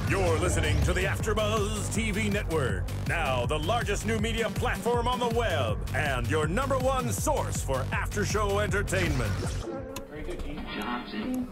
You're listening to the AFTERBUZZ TV Network, now the largest new media platform on the web, and your #1 source for after-show entertainment. Very good, Dean Johnson.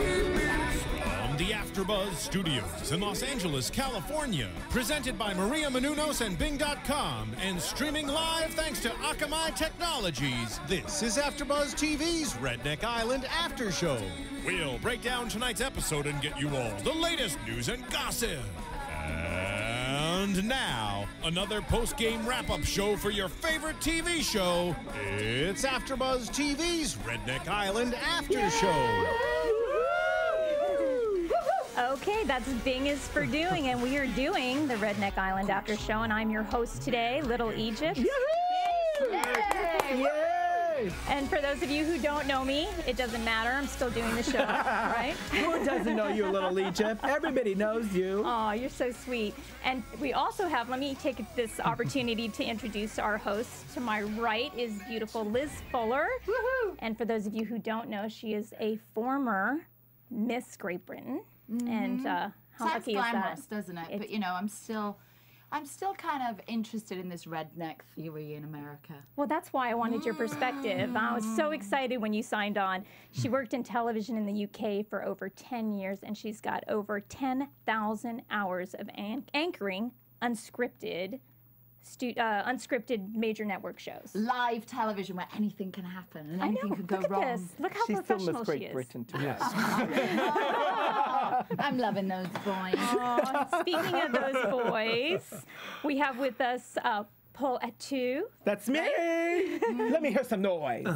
From the AFTERBUZZ Studios in Los Angeles, California, presented by Maria Menounos and Bing.com, and streaming live thanks to Akamai Technologies, this is AFTERBUZZ TV's Redneck Island After Show. We'll break down tonight's episode and get you all the latest news and gossip. And now, another post-game wrap-up show for your favorite TV show. It's AFTERBUZZ TV's Redneck Island After Show. Okay, that's Bing is for doing, and we are doing the Redneck Island After Show, and I'm your host today, Little Egypt. Yay! Yay! And for those of you who don't know me, it doesn't matter. I'm still doing the show, right? Who doesn't know you, Little Egypt? Everybody knows you. Oh, you're so sweet. And we also have, let me take this opportunity to introduce our host. To my right is beautiful Liz Fuller. Woohoo! And for those of you who don't know, she is a former Miss Great Britain. And how lucky is that? Sounds glamorous, doesn't it? But you know, I'm still kind of interested in this redneck theory in America. Well, that's why I wanted your perspective. I was so excited when you signed on. She worked in television in the UK for over 10 years, and she's got over 10,000 hours of anchoring unscripted major network shows. Live television where anything can happen and anything could go Look at wrong. this. Look how She's professional still Miss she Great is. Britain to us. I'm loving those boys. Oh, speaking of those boys, we have with us Pol Atteu. That's me. Let me hear some noise.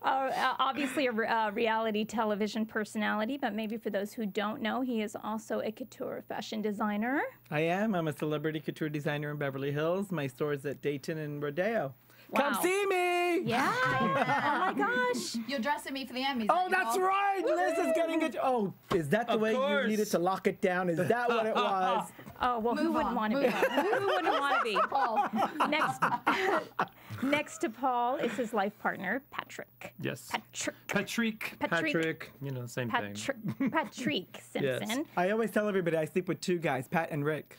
Obviously a reality television personality, but maybe for those who don't know, he is also a couture fashion designer. I am. I'm a celebrity couture designer in Beverly Hills. My store is at Dayton and Rodeo. Wow. Come see me. Yeah. Oh my gosh. You're dressing me for the Emmys. Oh, that's right. Liz is getting it. Oh, is that the way you needed to lock it down? Is that what it was? Oh, well, who wouldn't want to be? Who wouldn't want to be? Paul. Next to Paul is his life partner, Patrick. Yes. Patrick, you know, same thing. Patrick Simpson. Yes. I always tell everybody I sleep with two guys, Pat and Rick.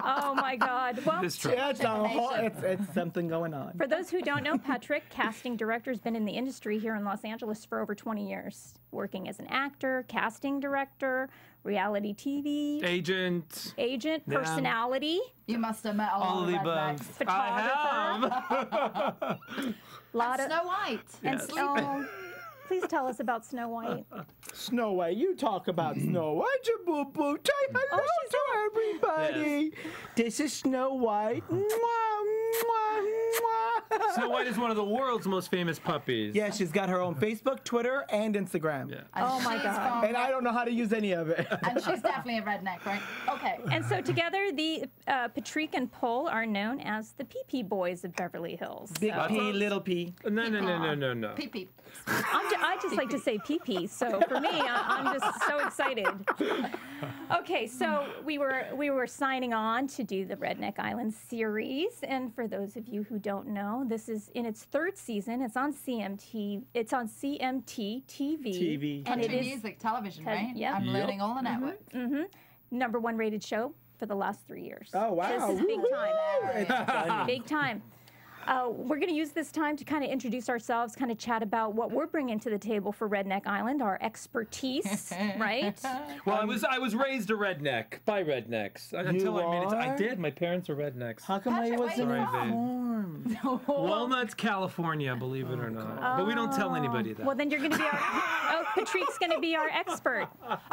Oh my God. Well, It's true. Yeah, it's something going on. for those who don't know, Patrick, casting director, has been in the industry here in Los Angeles for over 20 years, working as an actor, casting director, reality TV, Agent. agent, personality, You must have met All of the rednecks. above. photographer. And Snow White. And Yes. please tell us about Snow White. Snow White, you talk about Snow White, your boo-boo. Say hello to everybody. This is Snow White. Mwah, mwah, mwah. Snow White is one of the world's most famous puppies. Yeah, she's got her own Facebook, Twitter, and Instagram. Yeah. And Oh my she's God. from- And I don't know how to use any of it. And she's definitely a redneck, right? Okay. And so together, the Patrick and Pol are known as the PPBoyz of Beverly Hills. Big So P, little P. No. Peep peep. I just like to say PP. So for me, I'm just so excited. Okay, so we were signing on to do the Redneck Island series, and for those of you who don't know, this is in its 3rd season. It's on CMT. It's on CMT TV. And Country it is music, television, right? yeah. I'm learning all the networks. #1 rated show for the last 3 years. Oh, wow. This is big time. It's funny. Big time. We're going to use this time to kind of introduce ourselves, kind of chat about what we're bringing to the table for Redneck Island, our expertise, right? Well, I was raised a redneck by rednecks until I made it. I are? did. My parents were rednecks. How come I Patrick, wasn't where you informed? Walnuts, California, believe it or not. But we don't tell anybody that. Well, then you're going to be our, Patrick's going to be our expert.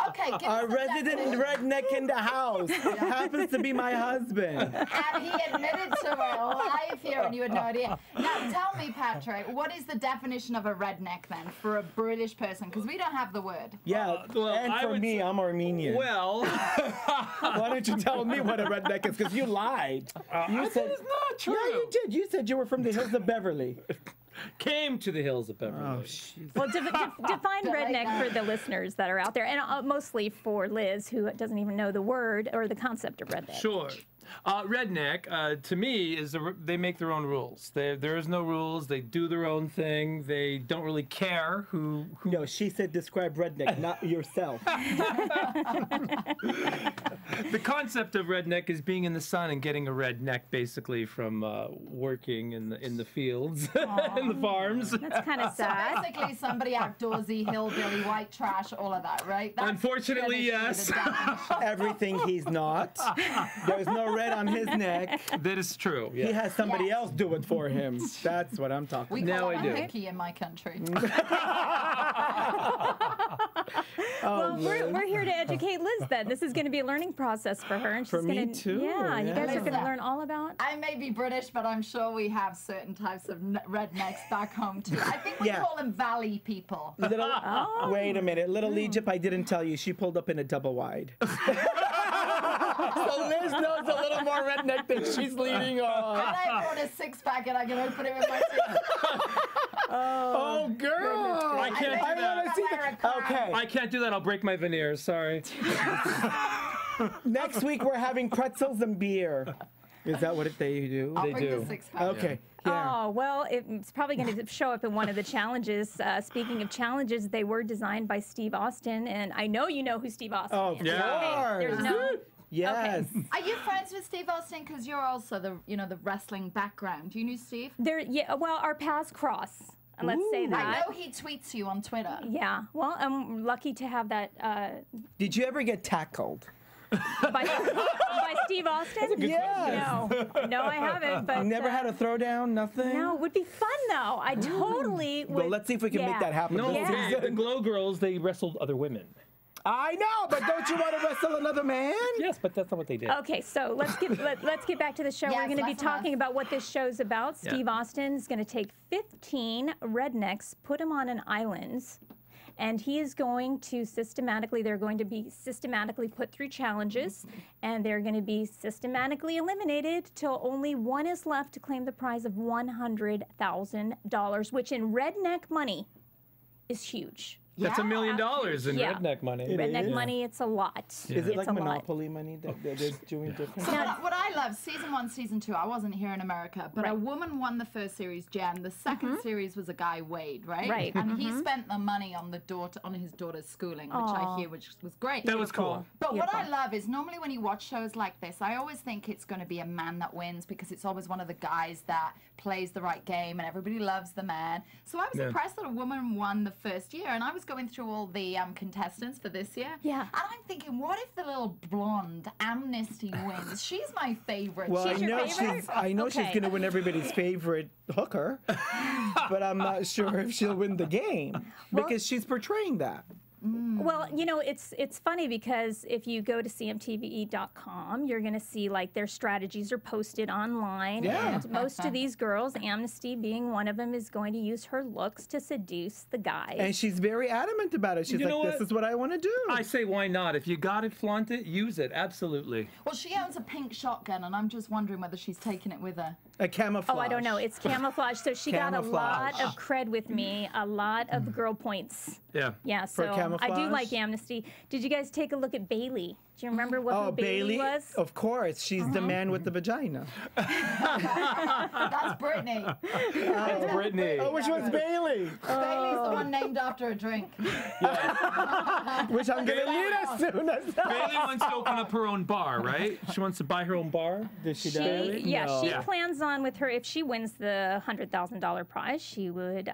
Okay, give Our us the resident definition. redneck in the house happens to be my husband. And he admitted to it live here, and you had no idea. Now, tell me, Patrick, what is the definition of a redneck then for a British person? Because we don't have the word. Yeah, well, and I for would me, say- I'm Armenian. Well, Why don't you tell me what a redneck is? Because you lied. You said it's not true. Yeah, you did. You said you were from the hills of Beverly. Came to the hills of Beverly. Oh, jeez. Well, define redneck for the listeners that are out there, and mostly for Liz, who doesn't even know the word or the concept of redneck. Sure. Redneck, to me, is they make their own rules. There is no rules. They do their own thing. They don't really care who. No, she said describe redneck, not yourself. The concept of redneck is being in the sun and getting a red neck, basically, from working in the fields, in the farms. That's kind of So sad. basically, somebody outdoorsy, hillbilly, white trash, all of that, right? That's Unfortunately, traditionally the yes. definition. Everything he's not. There's no red on his neck. That is true. He Yeah. has somebody Yes. else do it for him. That's what I'm talking We about. Now call I it do. a hickey in my country. Well, we're here to educate Liz then. This is going to be a learning process for her. And she's For me gonna, too, Yeah, you guys are yeah. going to learn all about. I may be British, but I'm sure we have certain types of rednecks back home too. I think we Yeah. call them valley people. Little, wait a minute. Little Egypt, I didn't tell you. She pulled up in a double wide. So Liz knows a little more redneck than she's leading And on. I brought a six-pack and I can open it with my teeth. Oh, girl. I can't do I that. wanna see the- Okay. I can't do that. I'll break my veneers. Sorry. Next week we're having pretzels and beer. Is that what they do? I'll They bring do. the six-pack. Okay. Yeah. Oh, well, it's probably going to show up in one of the challenges. Speaking of challenges, they were designed by Steve Austin, and I know you know who Steve Austin Oh, is. of Yeah. There's course. no... Yes. Are you friends with Steve Austin? Because you're also the wrestling background. Do you know Steve? Well, our paths cross. Let's say Ooh. that. I know he tweets you on Twitter. Yeah. Well, I'm lucky to have that Did you ever get tackled? by Steve Austin. Yes. No, I haven't. But Never had a throwdown, nothing? No, it would be fun though. I totally would. Well, let's see if we can make that happen. No, this Yeah. season. the Glow Girls, they wrestled other women. I know, but don't you want to wrestle another man? Yes, but that's not what they did. Okay, so let's get back to the show. Yes, We're going to be less and talking less. about what this show's about. Yeah. Steve Austin is going to take 15 rednecks, put them on an island, and he is going to they're going to be systematically put through challenges, and they're going to be systematically eliminated till only one is left to claim the prize of $100,000, which in redneck money is huge. That's $1 million in Yeah. redneck money. Redneck is. money, it's a lot. Is it It's like a lot. Monopoly money that they're doing different? What I love, season 1, season 2, I wasn't here in America, but a woman won the first series, Jen. The second series was a guy, Wade, right? Right. And he spent the money on his daughter's schooling, which I hear was great. That was cool. But what I love is normally when you watch shows like this, I always think it's going to be a man that wins because it's always one of the guys that plays the right game and everybody loves the man. So I was impressed that a woman won the first year, and I was going through all the contestants for this year. Yeah. And I'm thinking, what if the little blonde Amnesty wins? She's my favorite. Well, She's your favorite? I know she's Okay. going to win everybody's favorite hooker, but I'm not sure if she'll win the game because she's portraying that. Well, you know, it's funny because if you go to cmtve.com, you're going to see like their strategies are posted online. Yeah. And most of these girls, Amnesty being one of them, is going to use her looks to seduce the guy. And she's very adamant about it. She's You know like, this what? is what I want to do. I say, why not? If you got it, flaunt it, use it. Absolutely. Well, she owns a pink shotgun, and I'm just wondering whether she's taking it with her. A camouflage. Oh, I don't know. It's camouflage. So she got a lot Camouflage. of cred with me, a lot of girl points. Yeah. Yeah, so I do camouflage? like Amnesty. Did you guys take a look at Bailey? Do you remember what Oh, who Bailey was? Of course. She's the man with the vagina. That's Brittany. That's Brittany. Oh, which one's Bailey? Bailey's the one named after a drink. Which I'm going to need as soon as Bailey wants to open up her own bar, right? She wants to buy her own bar. Does she She, die? yeah, No. she Yeah. plans on with her, if she wins the $100,000 prize, she would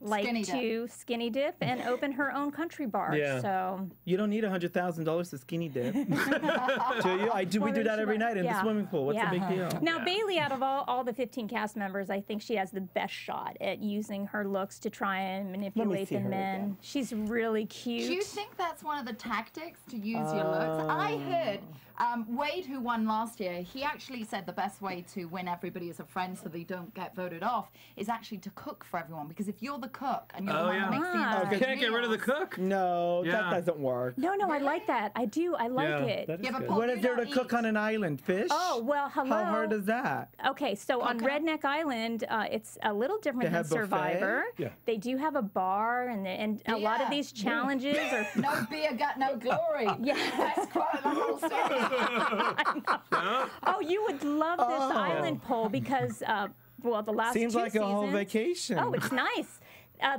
like Skinny to skinny dip and open her own country bar. Yeah. So You don't need $100,000 to skinny dip. Do you? We do maybe that she every will. night in the Yeah. swimming pool. What's Yeah. the big deal? now Bailey, out of all the 15 cast members, I think she has the best shot at using her looks to try and manipulate see the her men. again. She's really cute. Do you think that's one of the tactics to use your looks? I heard Wade, who won last year, he actually said the best way to win everybody as a friend so they don't get voted off is actually to cook for everyone. Because if you're the cook and you're the one that makes the entire Can't get rid of the meals- cook. No, Yeah. that doesn't work. No, I like that. I do. I like it. That is Yeah, but good. Paul, What you is there to don't cook eat. on an island? Fish? Oh, well, hello. How hard is that? Okay, so on Coconut? Redneck Island, it's a little different They than have buffet? Survivor. Yeah. They do have a bar, and a lot of Yeah. these challenges are. No beer got no glory. Yeah. That's quite the whole series. Oh, you would love this island poll because, well, the last Seems two like seasons, a whole vacation. Oh, it's nice.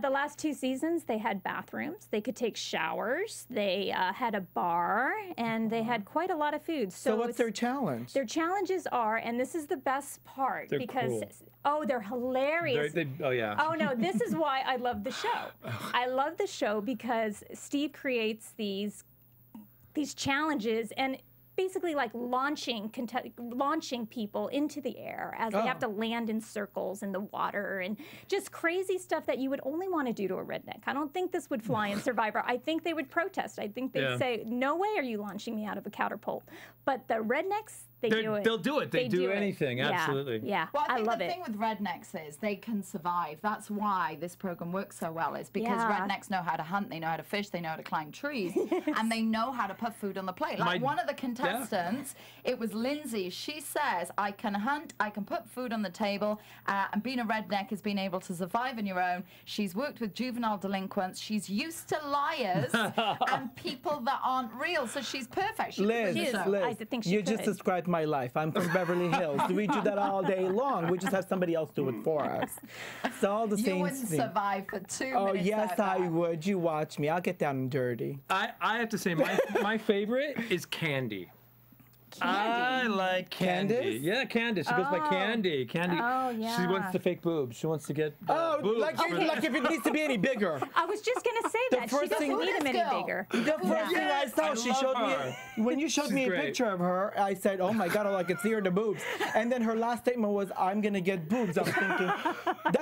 The last 2 seasons, they had bathrooms. They could take showers. They had a bar, and they had quite a lot of food. So what's their challenge? Their challenges are, and this is the best part, They're because cool. oh, they're hilarious. Oh yeah. Oh no, this is why I love the show. I love the show because Steve creates these challenges and basically like launching people into the air as they have to land in circles in the water and just crazy stuff that you would only want to do to a redneck. I don't think this would fly in Survivor. I think they would protest. I think they'd say, no way are you launching me out of a catapult. But the rednecks, do it. They'll do it. They do it. anything. Yeah. Absolutely. Yeah, Well, I think love the it. thing with rednecks is they can survive. That's why this program works so well, is because Yeah. rednecks know how to hunt, they know how to fish, they know how to climb trees, and they know how to put food on the plate. Like one of the contestants, it was Lindsay. She says, I can hunt, I can put food on the table, and being a redneck is being able to survive on your own. She's worked with juvenile delinquents. She's used to liars and people that aren't real, so she's perfect. She Liz, could win the show. Liz, I think she you could. just described my life. I'm from Beverly Hills. We do that all day long. We just have somebody else do it for us. It's all the You same wouldn't thing. survive for 2 minutes. Oh, yes, like I that. would. You watch me. I'll get down and dirty. I have to say my favorite is Candy. I like Candy. Candace? Yeah, Candace. She goes by Candy. Candy. Oh, She yeah. wants to fake boobs. She wants to get Oh, boobs. like if it needs to be any bigger. I was just going to say The that. She first doesn't thing- need him any Girl. bigger. The first thing I saw, I she love showed her. me, when you showed me a great. picture of her, I said, oh my God, all I could see are the boobs. And then her last statement was, I'm going to get boobs. I'm thinking,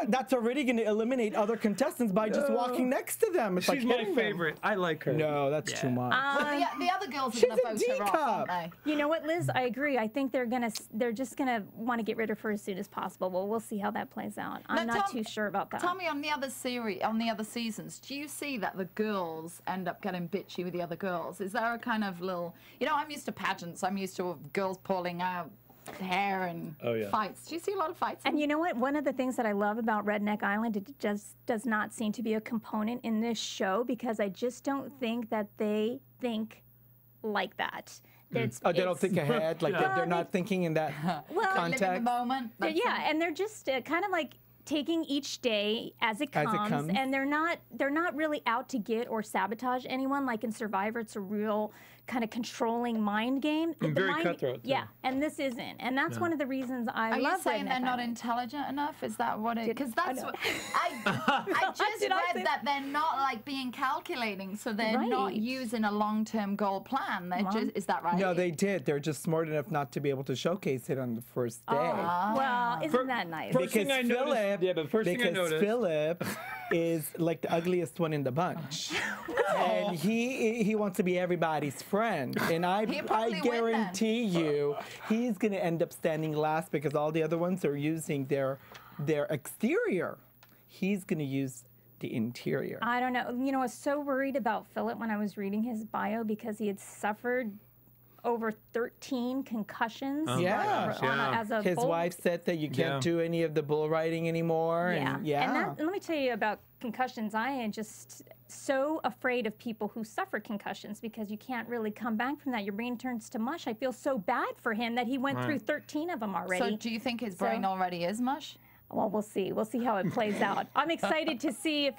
that's already going to eliminate other contestants by just walking next to them. It's She's like my hitting them. favorite. I like her. No, that's too much. Well, the other girls are She's going to a vote her off, D-cup. aren't they? You know what, Liz? I agree. I think they're just gonna want to get rid of her as soon as possible. Well, we'll see how that plays out. I'm Now, not Tom- too sure about that. Tell me, on the other seasons, do you see that the girls end up getting bitchy with the other girls? Is there a kind of little, I'm used to pageants. I'm used to girls pulling out hair and fights. Do you see a lot of fights? And you know what? One of the things that I love about Redneck Island, it just does not seem to be a component in this show because I just don't think that they think like that. They don't think ahead, like they're not thinking in that Live in context. the moment. Yeah, and they're just kind of like taking each day as it comes, and they're not really out to get or sabotage anyone. Like in Survivor, it's a real kind of controlling mind game. And very cutthroat, too. Yeah, and this isn't, and that's one of the reasons I Are love you saying Redneck they're not Island. intelligent enough? Is that what it? Because that's what I just Did I say read that they're not like being calculating, so they're not Right. using a long-term goal plan. They're just, is that right? No, they did. They're just smart enough not to be able to showcase it on the first day. Well, isn't that nice? First thing I noticed- yeah, but first thing I because noticed- Philip is like the ugliest one in the bunch, and he wants to be everybody's friend. And I probably win then. guarantee you, he's gonna end up standing last because all the other ones are using their exterior. He's gonna use the interior. I don't know. I was so worried about Philip when I was reading his bio because he had suffered over 13 concussions. Yeah. As a His bull. wife said that you can't do any of the bull riding anymore. Yeah. And yeah. And let me tell you about concussions. I am just so afraid of people who suffer concussions because you can't really come back from that. Your brain turns to mush. I feel so bad for him that he went through 13 of them already. So do you think his brain already is mush? Well, we'll see. We'll see how it plays out. I'm excited to see if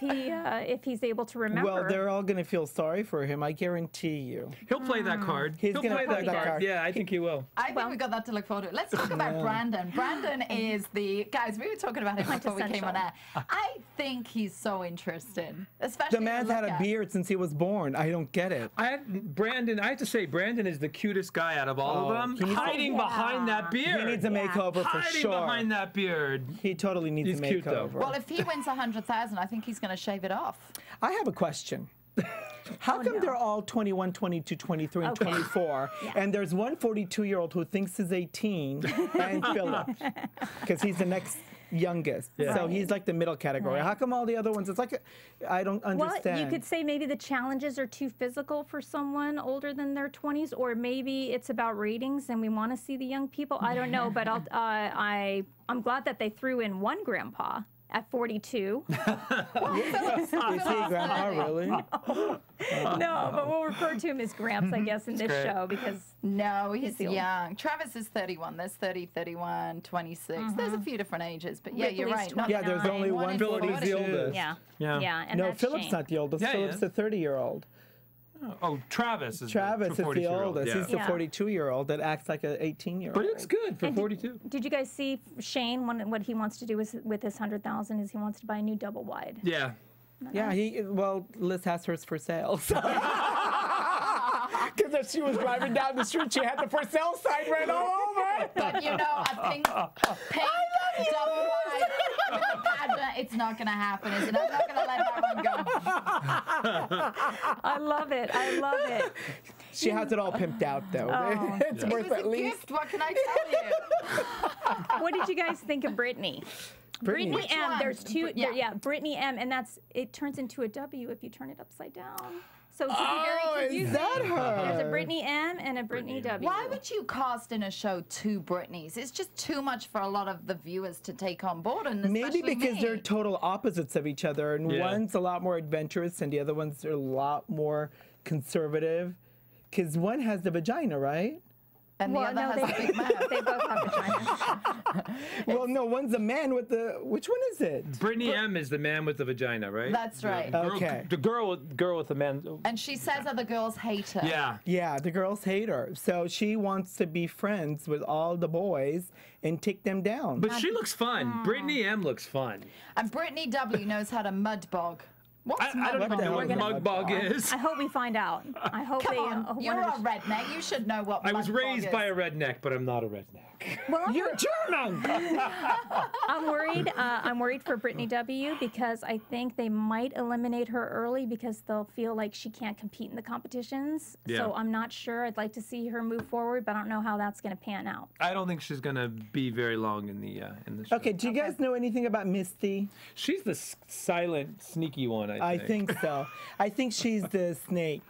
he's able to remember. Well, they're all going to feel sorry for him. I guarantee you. He'll play that card. He's He'll gonna play play that that card. Yeah, I think he will. I think we got that to look forward to. Let's talk about Brandon. Brandon is guys, we were talking about him before we came on air. I think he's so interesting, especially The man's had a beard since he was born. I don't get it. I have to say, Brandon is the cutest guy out of all of them. he needs Hiding behind that beard. He needs a makeover for Hiding sure. behind that beard. He totally needs He's a cute, makeover. though. Well, if he wins 100,000, I think he's going to shave it off. I have a question. How come they're all 21, 22, 23, and 24, and there's one 42-year-old who thinks he's 18, and Philip, because he's the next youngest. So he's like the middle category. How come all the other ones, it's like, I don't understand. Well, you could say maybe the challenges are too physical for someone older than their 20s, or maybe it's about ratings and we want to see the young people. I don't know, but I'm glad that they threw in one grandpa at 42. Is he grandma, really? No, but we'll refer to him as Gramps, I guess, in this show because no, he's the old- young. Travis is 31. There's 30, 31, 26. There's a few different ages, but yeah, you're Ripley's right. Yeah, there's only one Philip is 42. the oldest. yeah, Yeah. and No, that's Philip's Shane. not the oldest. Yeah, he Philip's is. the 30-year-old. Oh, Travis is Travis is the 42-year-old, oldest. yeah. He's the Yeah. 42-year-old that acts like an 18-year-old. But he looks good for 42. Did you guys see Shane? What he wants to do with his 100,000 is he wants to buy a new double wide. Yeah. Yeah, well, Liz has hers for sale. Because if she was driving down the street, she had the for sale sign right all over it. But you know, I think pink double wide with the pageant, it's not going to happen, is it? I'm not going to let that one go. I love it. I love it. She has it all pimped out, though. Oh. It's It worth was at a least. gift. What can I tell you? What did you guys think of Brittany? Brittany Which M. one? There's two. Yeah. Yeah, Brittany M. And it turns into a W if you turn it upside down. So it's Oh, very confusing. is that There's a her? Brittany M and a Brittany W. Why would you cast in a show two Britneys? It's just too much for a lot of the viewers to take on board, and Maybe especially because me. they're total opposites of each other, and Yeah. one's a lot more adventurous, and the other one's a lot more conservative. Because one has the vagina, right? and the Well, other no, has a big mouth. They both have vaginas. Well, no, one's a man with the. Which one is it? Brittany M is the man with the vagina, right? That's right. Girl- Okay. The girl with the man. And she says other girls hate her. Yeah. Yeah, the girls hate her, so she wants to be friends with all the boys and take them down. But she looks fun. Brittany M looks fun. And Brittany W knows how to mud bog. What's I don't What even the know hell what is a mug bug is. I hope we find out. I hope Come they. on, you're one a of the- redneck. You should know what I was mud bog raised is. by a redneck, but I'm not a redneck. Well, You're German. I'm worried. I'm worried for Brittany W because I think they might eliminate her early because they'll feel like she can't compete in the competitions. Yeah. So I'm not sure. I'd like to see her move forward, but I don't know how that's going to pan out. I don't think she's gonna be very long in the show. Okay, do you guys know anything about Misty? She's the silent, sneaky one. I think so. I think she's the snake.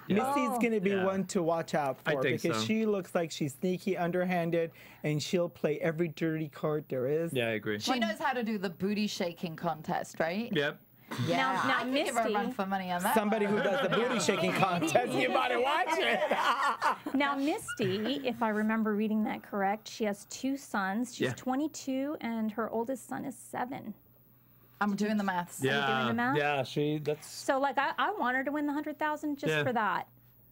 Misty's going to be Yeah. one to watch out I for think because so. she looks like she's sneaky, underhanded, and she'll play every dirty card there is. Yeah, I agree. She knows how to do the booty shaking contest, right? Yep. Yeah. Now I could give her a Misty- run for money on that. Somebody one. who does the booty shaking contest, you better watch it. Now, Misty, if I remember reading that correct, she has two sons. She's Yeah. 22, and her oldest son is 7. I'm doing the maths. doing the math? Yeah, that's. So, like, I want her to win the 100,000 just Yeah. for that.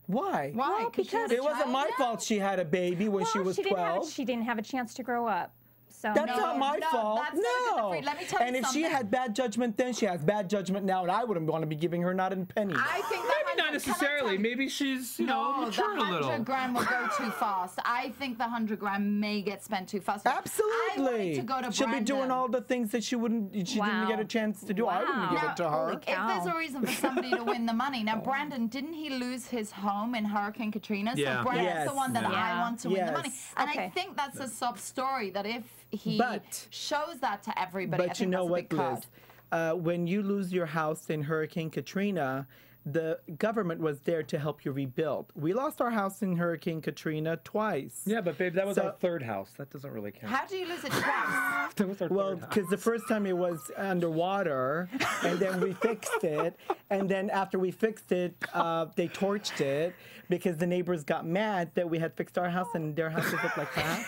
Why? Why? Well, 'Cause she has because- a It wasn't child my now? fault she had a baby when she Well, was she didn't 12. she didn't have a chance to grow up. So That's maybe- not my no, fault. that's not good No. for you. Let me tell you And if she something. had bad judgment then, she has bad judgment now, and I wouldn't want to be giving her not a penny. I think that Maybe not necessarily. Maybe she's, No, the matured a little. 100 grand will go too fast. I think the 100 grand may get spent too fast. I Absolutely. wanted to go to She'll be doing Brandon. all the things that she didn't Wow. get a chance to do. I wouldn't give Wow. it to her. Holy If there's a cow. reason for somebody to win the money, now Brandon, didn't he lose his home in Hurricane Katrina? Yeah. So Brandon's Yes. the one that I Yeah. want to win the money. Yes. And I Okay. think that's a sob story that if he But- shows that to everybody, I But think you know that's a what, big card. Liz? When you lose your house in Hurricane Katrina, the government was there to help you rebuild. We lost our house in Hurricane Katrina twice. Yeah, but babe, that was So- our third house. That doesn't really count. How do you lose it twice? That was our Well, third house. because the first time it was underwater, and then we fixed it, and then after we fixed it, they torched it because the neighbors got mad that we had fixed our house and their houses looked like that.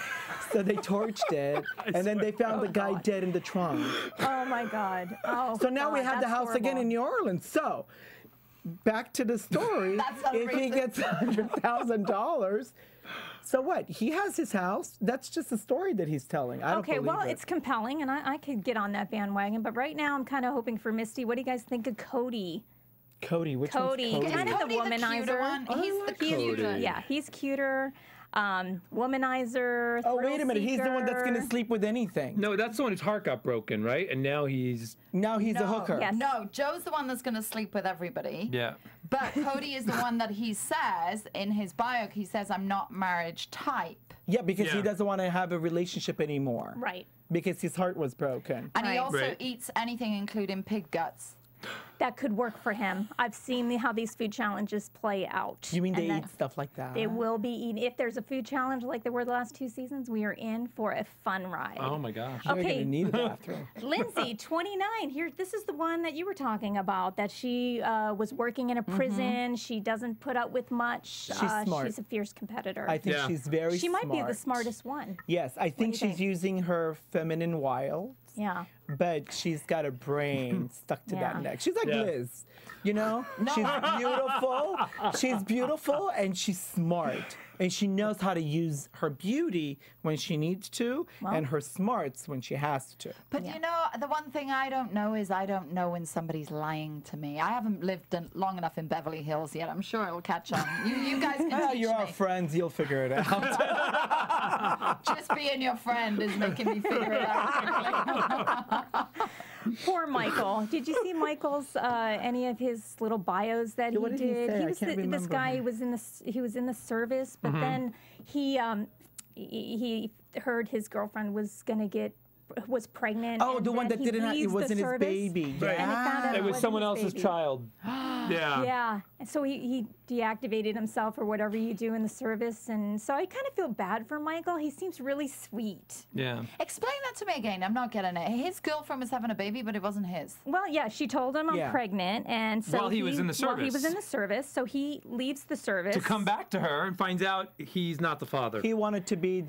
So they torched it, and then they found the guy dead in the trunk. Oh my God. Oh. So now we God, have the that's house again horrible. in New Orleans. So back to the story. That's not a If he reason. gets $100,000, so what? He has his house. That's just a story that he's telling. I don't Okay, believe well, it. it's compelling, and I could get on that bandwagon. But right now, I'm kind of hoping for Misty. What do you guys think of Cody? Cody. Which Cody, one's Cody? kind of the Cody the cuter womanizer. one? I He's like the cuter. Cody. Yeah, he's cuter. Womanizer. Oh, wait a minute. He's the one that's going to thrill-seeker. sleep with anything. No, that's the one whose heart got broken, right? And now he's. Now he's a No, hooker. Yes. No, Joe's the one that's going to sleep with everybody. Yeah. But Cody is the one that he says in his bio, he says, I'm not marriage type. Yeah, because he Yeah. doesn't want to have a relationship anymore. Right. Because his heart was broken. And he Right. also Right. eats anything, including pig guts. that could work for him. I've seen how these food challenges play out. You mean they eat stuff like that? They will be eating. If there's a food challenge like there were the last 2 seasons, we are in for a fun ride. Oh my gosh. You're Okay. gonna need a bathroom. Lindsay, 29. Here, this is the one that you were talking about. That she was working in a prison. She doesn't put up with much. She's smart. She's a fierce competitor. I think she's very she smart. might be the smartest one. Yes, I think do you she's think? using her feminine wiles. Yeah. But she's got a brain stuck to that Yeah. neck. She's like Liz, you know? She's beautiful. She's beautiful and she's smart. And she knows how to use her beauty when she needs to and her smarts when she has to. But you know, the one thing I don't know is I don't know when somebody's lying to me. I haven't lived long enough in Beverly Hills yet. I'm sure it'll catch on. You guys can teach You're me. our friends. You'll figure it out. Just being your friend is making me figure it out. Poor Michael. Did you see Michael's any of his little bios that he What did he did? say? I was can't this remember guy him. he was in the service, but then he heard his girlfriend was pregnant. Oh, and the one then that he didn't have, it leaves the wasn't his service, baby. Right. And he found out It was wasn't someone his else's baby. child. Yeah. Yeah, and so he deactivated himself or whatever you do in the service, and so I kind of feel bad for Michael. He seems really sweet. Yeah. Explain that to me again. I'm not getting it. His girlfriend was having a baby, but it wasn't his. Well, yeah, she told him I'm Yeah. pregnant, and so While he was in the While he service. was in the service, so he leaves the service To come back to her and finds out he's not the father. He wanted to do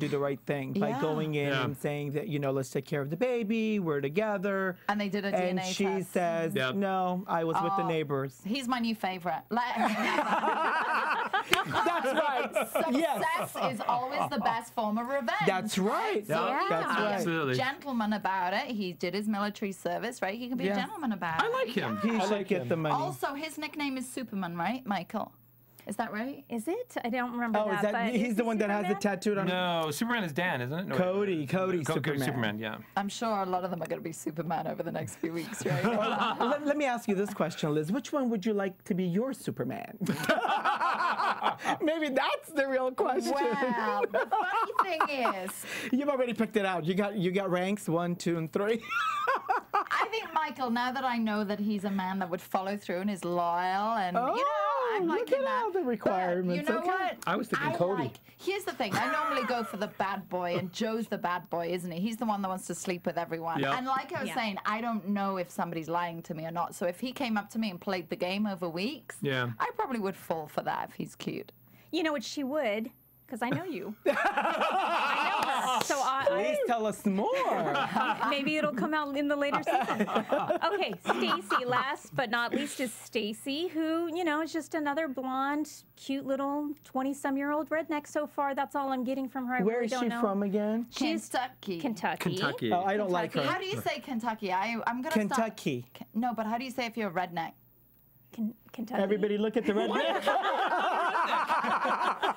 the right thing by Yeah. going in Yeah. and saying that, let's take care of the baby, we're together. And they did a And DNA she test. says, Yep. no, I was with the neighbors. He's my new favorite. That's right. Yes. Success is always the best form of revenge. That's right. So Yeah. he That's can be right. Absolutely. a gentleman about it. He did his military service, right? He can be Yeah. a gentleman about it. I like him. He I should like get him. the money. Also, his nickname is Superman, right, Michael? Is that right? Is it? I don't remember Oh, that. is that but he's is the he one that has it Superman? tattooed on? No, Superman is Dan, isn't it? No, Cody Superman. Superman. Yeah. I'm sure a lot of them are going to be Superman over the next few weeks, right? Let me ask you this question, Liz. Which one would you like to be your Superman? Maybe that's the real question. Well, the funny thing is, You've already picked it out. You got ranks 1, 2, and 3. I think Michael, now that I know that he's a man that would follow through and is loyal, and I'm look liking at that. all the requirements. But you know Okay. what? I was thinking Cody. Here's the thing. I normally go for the bad boy, and Joe's the bad boy, isn't he? He's the one that wants to sleep with everyone. Yep. And like I was saying, I don't know if somebody's lying to me or not. So if he came up to me and played the game over weeks, Yeah. I probably would fall for that if he's cute. You know what she would, because I know you. I know her. So Please tell us more. maybe it'll come out in the later season. Okay, Stacy, last but not least, is Stacy, who, is just another blonde, cute little 20-some-year-old redneck so far. That's all I'm getting from her. I Where really is don't she know. from again? She's Kentucky. Kentucky. Oh, I don't like her. How do you say Kentucky? I'm gonna Kentucky. Stop. No, but how do you say if you're a redneck? Kentucky. Everybody look at the redneck.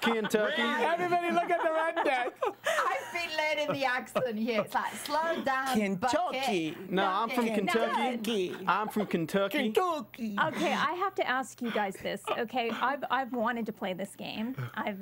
Kentucky. Everybody look at the redneck. I've been learning the accent here. It's like, slow down, Kentucky. bucket. No, I'm from Kentucky. I'm from Kentucky. Kentucky. Okay, I have to ask you guys this. Okay, I've wanted to play this game. I've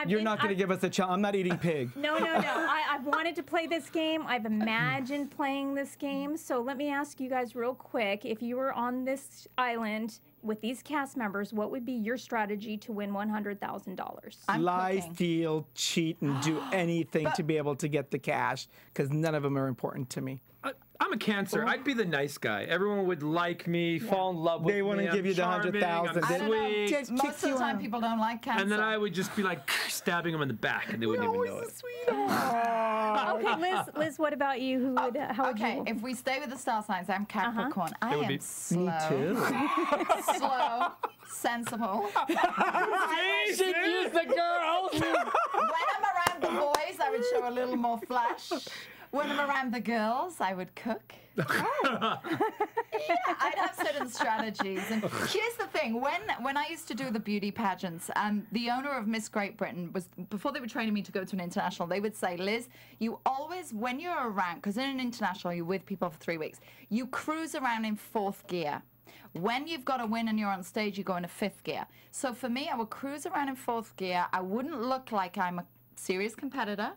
You're not going to give us a challenge. I'm not eating pig. No. I've wanted to play this game. I've imagined playing this game. So let me ask you guys real quick. If you were on this island with these cast members, what would be your strategy to win $100,000? Lie, cooking. steal, cheat, and do anything to be able to get the cash, because none of them are important to me. I'm a Cancer. I'd be the nice guy. Everyone would like me, fall in love with me. They want to give you the I'm charming, I'm 100,000. I don't know. sweet. Most of the time, people don't like cancer. And then I would just be like stabbing them in the back, and they wouldn't even know it. Okay, Liz, what about you? Who would? How would Okay, you? if we stay with the star signs, I'm Capricorn. I would am be- slow. Me too. Slow, sensible. You should use the girls. When I'm around the boys, I would show a little more flash. When I'm around the girls, I would cook. Yeah, I'd have certain strategies. And here's the thing: when I used to do the beauty pageants, the owner of Miss Great Britain was, before they were training me to go to an international, they would say, Liz, you always, when you're around, because in an international you're with people for 3 weeks, you cruise around in 4th gear. When you've got a win and you're on stage, you go into 5th gear. So for me, I would cruise around in 4th gear. I wouldn't look like I'm a serious competitor.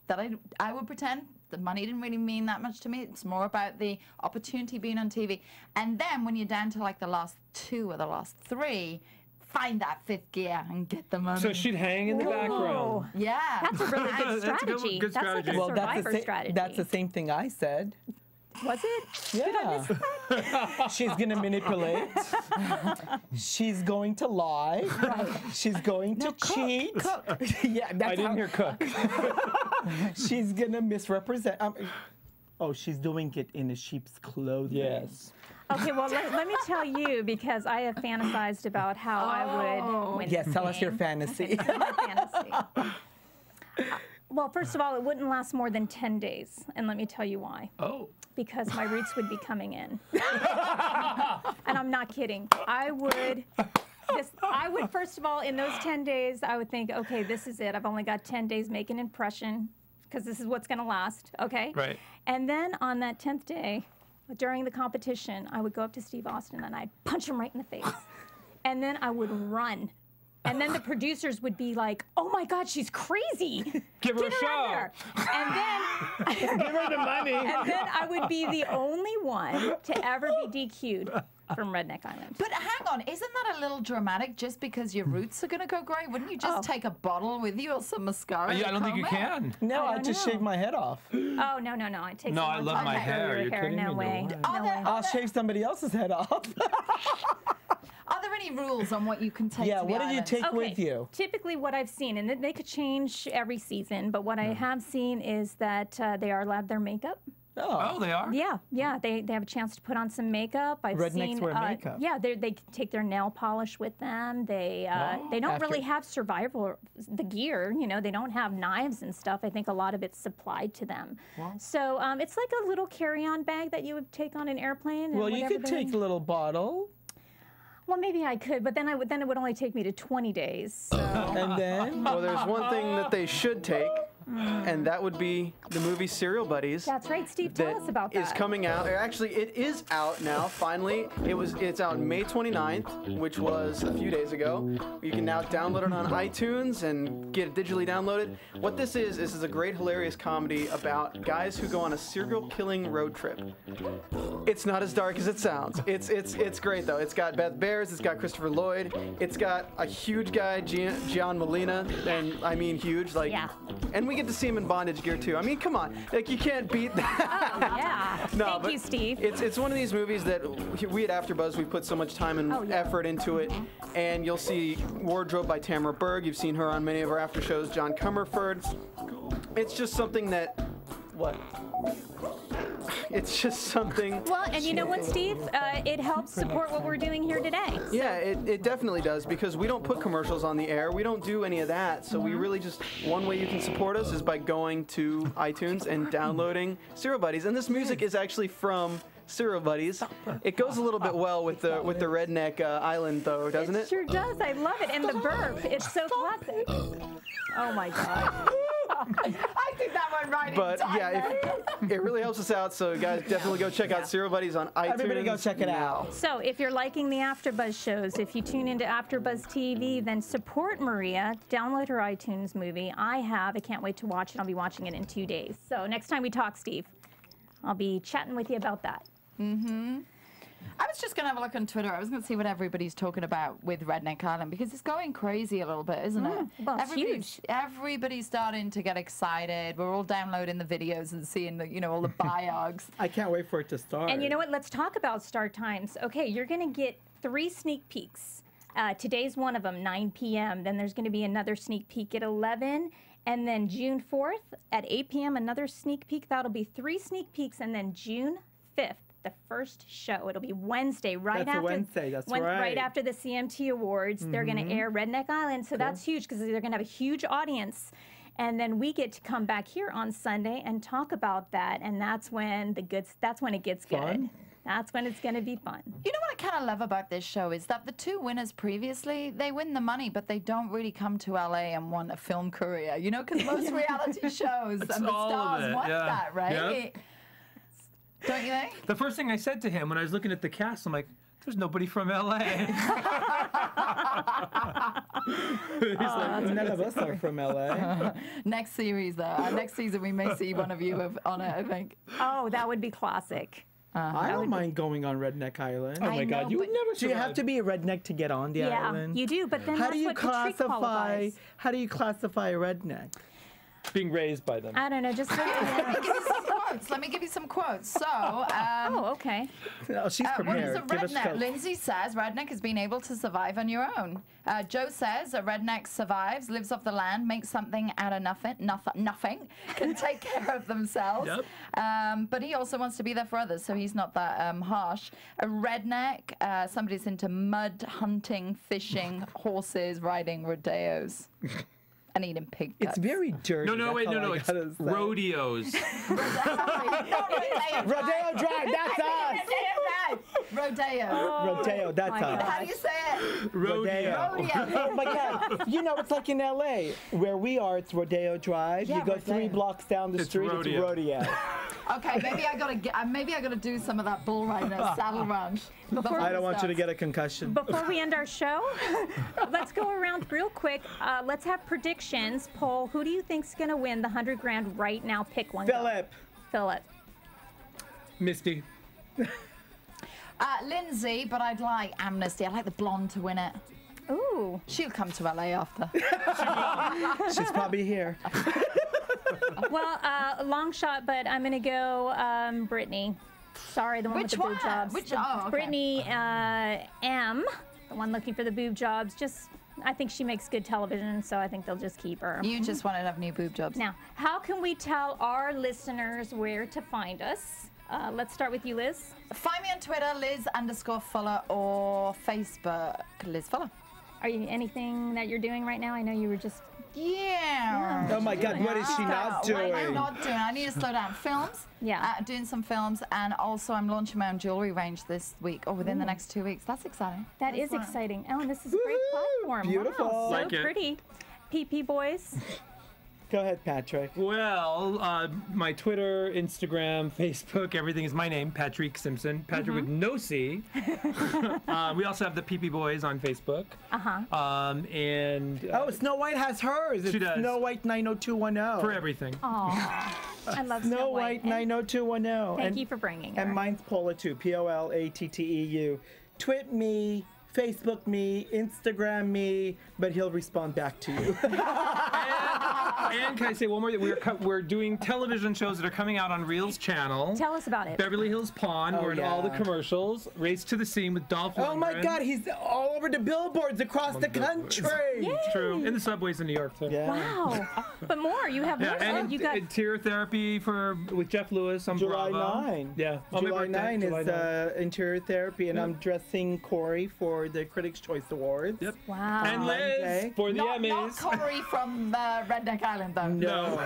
That I would pretend the money didn't really mean that much to me. It's more about the opportunity being on TV. And then when you're down to like the last 2 or the last 3, find that 5th gear and get the money. So she'd hang in the background. Yeah. That's a really good strategy. Good strategy. That's like a survivor strategy. That's the same thing I said. Was it? Yeah. She's going to manipulate. She's going to lie. Right. She's going to cheat. Cook. Yeah, that's I didn't hear cook. She's going to misrepresent. Oh, she's doing it in a sheep's clothing. Yes. Okay, well, let me tell you, because I have fantasized about how I would win. Yes, this tell us your game. fantasy. My fantasy. Well, first of all, it wouldn't last more than 10 days, and let me tell you why. Oh. Because my roots would be coming in. And I'm not kidding. I would, first of all, in those 10 days, I would think, okay, this is it. I've only got 10 days, make an impression, because this is what's going to last, okay? Right. And then on that 10th day, during the competition, I would go up to Steve Austin and I'd punch him right in the face. And then I would run. And then the producers would be like, "Oh my God, she's crazy! Give her a Get show." out there." And then Give her the money. and then I would be the only one to ever be DQ'd from Redneck Island. But hang on, isn't that a little dramatic just because your roots are going to go grey? Wouldn't you just take a bottle with you or some mascara? I don't think you can. No, I I don't just know. shave my head off. Oh, no. It takes No, a I long love time my to grow hair. your You're hair. kidding No me? way. No. No way. I'll shave somebody else's head off. Are there any rules on what you can take Yeah, to the what did you island? take with you? Typically what I've seen, and they could change every season, but what I have seen is that they are allowed their makeup. Oh, they are? Yeah, they have a chance to put on some makeup. I've Rednecks seen wear makeup. Yeah, they take their nail polish with them. They don't really have the gear. You know, they don't have knives and stuff. I think a lot of it's supplied to them. Wow. So it's like a little carry-on bag that you would take on an airplane. Well, you could take a little bottle. Well, maybe I could, but then it would only take me to 20 days. So. And then? Well, there's one thing that they should take, and that would be the movie Serial Buddies. That's right, Steve. Tell us about that. Is coming out. Actually, it is out now. Finally, it's out May 29th, which was a few days ago. You can now download it on iTunes and get it digitally downloaded. What this is a great, hilarious comedy about guys who go on a serial killing road trip. It's not as dark as it sounds. It's great though. It's got Beth Bears. It's got Christopher Lloyd. It's got a huge guy, Gian Molina, and I mean huge. Like, yeah. And we get to see him in bondage gear too. I mean, come on, like you can't beat that. Oh, yeah. No, Thank you, Steve. It's one of these movies that we at AfterBuzz, we put so much time and effort into it, and you'll see wardrobe by Tamara Berg. You've seen her on many of our after shows. John Comerford. It's just something that it's just something. Well, and you know what, Steve? It helps support what we're doing here today. Yeah, it definitely does, because we don't put commercials on the air. We don't do any of that. So we really just, one way you can support us is by going to iTunes and downloading Serial Buddies. And this music is actually from Serial Buddies. It goes a little bit well with the Redneck Island, though, doesn't it? It sure does. I love it. And the burp. It's so classic. Oh, my God. I think that went right But in time. yeah, it really helps us out. So guys, definitely go check out Serial Buddies on iTunes. Everybody go check it out. So if you're liking the AfterBuzz shows, if you tune into AfterBuzz TV, then support Maria. Download her iTunes movie. I can't wait to watch it. I'll be watching it in 2 days. So next time we talk, Steve, I'll be chatting with you about that. Mm-hmm. I was just going to have a look on Twitter. I was going to see what everybody's talking about with Redneck Island, because it's going crazy a little bit, isn't it? Well, it's huge. Everybody's starting to get excited. We're all downloading the videos and seeing all the biogs. I can't wait for it to start. And you know what? Let's talk about start times. Okay, you're going to get 3 sneak peeks. Today's one of them, 9 p.m. Then there's going to be another sneak peek at 11. And then June 4th at 8 p.m., another sneak peek. That'll be 3 sneak peeks. And then June 5th, the first show. It'll be Wednesday, right after the CMT Awards. They're going to air Redneck Island, so that's huge because they're going to have a huge audience. And then we get to come back here on Sunday and talk about that, and that's when it gets good. That's when it's going to be fun. You know what I kind of love about this show is that the 2 winners previously, they win the money, but they don't really come to LA and want a film career. You know, because most reality shows and the stars want that, right? Yeah. Don't you think? The first thing I said to him when I was looking at the cast, I'm like, there's nobody from LA. None of us are from LA. Next series, though. Next season, we may see one of you on it, I think. Oh, that would be classic. I don't mind going on Redneck Island. Oh my God, you would never. Do you have to be a redneck to get on the island? Yeah, you do. But then How that's do you what Patrick classify? qualifies. How do you classify a redneck? Being raised by them. I don't know. Just Let me give you some quotes. So, oh, okay. Oh, she's what prepared. is a Give us redneck? quotes. Lindsay says redneck is being able to survive on your own. Joe says a redneck survives, lives off the land, makes something out of nothing, can take care of themselves. Yep. But he also wants to be there for others, so he's not that harsh. A redneck, somebody's into mud, hunting, fishing, horses, riding, rodeos. And eating pig guts. It's very dirty. No, wait, no. It's rodeos. Rodeo Drive, that's us. Rodeo. Rodeo, that's us. How do you say it? Rodeo. Oh my God! You know, it's like in LA, where we are. It's Rodeo Drive. Yeah, you go Rodeo. 3 blocks down the street. rodeo. It's rodeo. Okay, maybe I gotta do some of that bull riding at Saddle Ranch. I don't want you to get a concussion. Before we end our show, let's go around real quick. Let's have predictions. Pol, who do you think's gonna win the 100 grand right now? Pick one. Philip. Philip. Misty. Lindsay, but I'd like Amnesty. I'd like the blonde to win it. Ooh. She'll come to LA after. She's probably here. Well, long shot, but I'm gonna go Brittany. Sorry, the one Which with the boob one? jobs. Which? Oh, okay. Brittany M, the one looking for the boob jobs. Just, I think she makes good television, so I think they'll just keep her. You just want to have new boob jobs. Now, how can we tell our listeners where to find us? Let's start with you, Liz. Find me on Twitter, Liz_Fuller, or Facebook, Liz Fuller. Are you anything that you're doing right now? I know you were just. Yeah. Oh my God, what is she not What am I doing? not doing? I need to slow down. Films. Yeah. Doing some films, and also I'm launching my own jewelry range this week, or within the next 2 weeks. That's exciting. That is fun. exciting. Oh, and this is a great platform. Beautiful. Wow, so Like it. pretty. PPBoyz. Go ahead, Patrick. Well, my Twitter, Instagram, Facebook, everything is my name, Patrick Simpson. Patrick with no C. We also have the PPBoyz on Facebook. And Oh, Snow White has hers. It's She does. Snow White 90210. for everything. Aw, I love Snow White And 90210. Thank you for bringing her. And mine's Pol Atteu, P-O-L-A-T-T-E-U. Twit me, Facebook me, Instagram me, but he'll respond back to you. And can I say one more thing? We're doing television shows that are coming out on Reel's channel. Tell us about it. Beverly Hills Pond. Oh, We're in all the yeah. commercials. Race to the Scene with Dolph Lundgren. Oh my God, he's all over the billboards across the country. It's true. In the subways in New York too. Yeah. Wow. But more. You have more. Yeah, and you got. interior therapy with Jeff Lewis on July Bravo. 9. Yeah. On my July birthday, 9 July is 9. interior therapy, and I'm dressing Corey for the Critics' Choice Awards. Yep. Wow. And Liz Monday. for the Not Emmys. Corey from Redneck Island, though. No.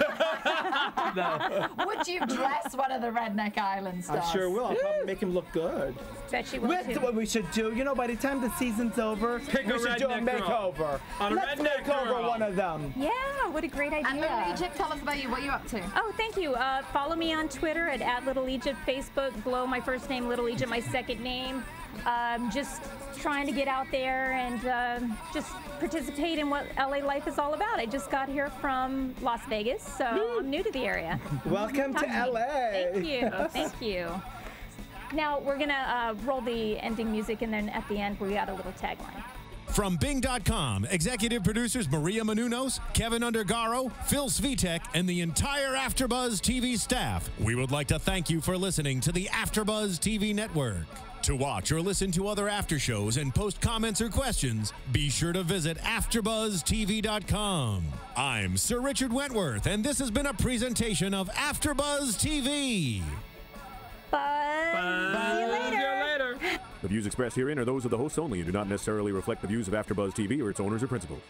No. Would you dress one of the Redneck Island stars? I sure will. I'll probably make him look good. Bet she will That's too. what we should do. You know, by the time the season's over, Pick we a should do a redneck girl. makeover. On a Let's redneck make over girl. one of them. Yeah, what a great And Little idea. Egypt, tell us about you. What are you up to? Oh, thank you. Follow me on Twitter at Little Egypt, Facebook, Glow, my first name, Little Egypt, my second name. Just trying to get out there and just participate in what LA life is all about. I just got here from Las Vegas, so I'm new to the area. Welcome to Talk me. LA. Thank you. Thank you. Now we're gonna roll the ending music, and then at the end we got a little tagline. From Bing.com, executive producers Maria Menounos, Kevin Undergaro, Phil Svitek, and the entire AfterBuzz TV staff, we would like to thank you for listening to the AfterBuzz TV network. To watch or listen to other after shows and post comments or questions, be sure to visit AfterBuzzTV.com. I'm Sir Richard Wentworth, and this has been a presentation of AfterBuzz TV. Bye. See you later. See you later. The views expressed herein are those of the hosts only and do not necessarily reflect the views of AfterBuzz TV or its owners or principals.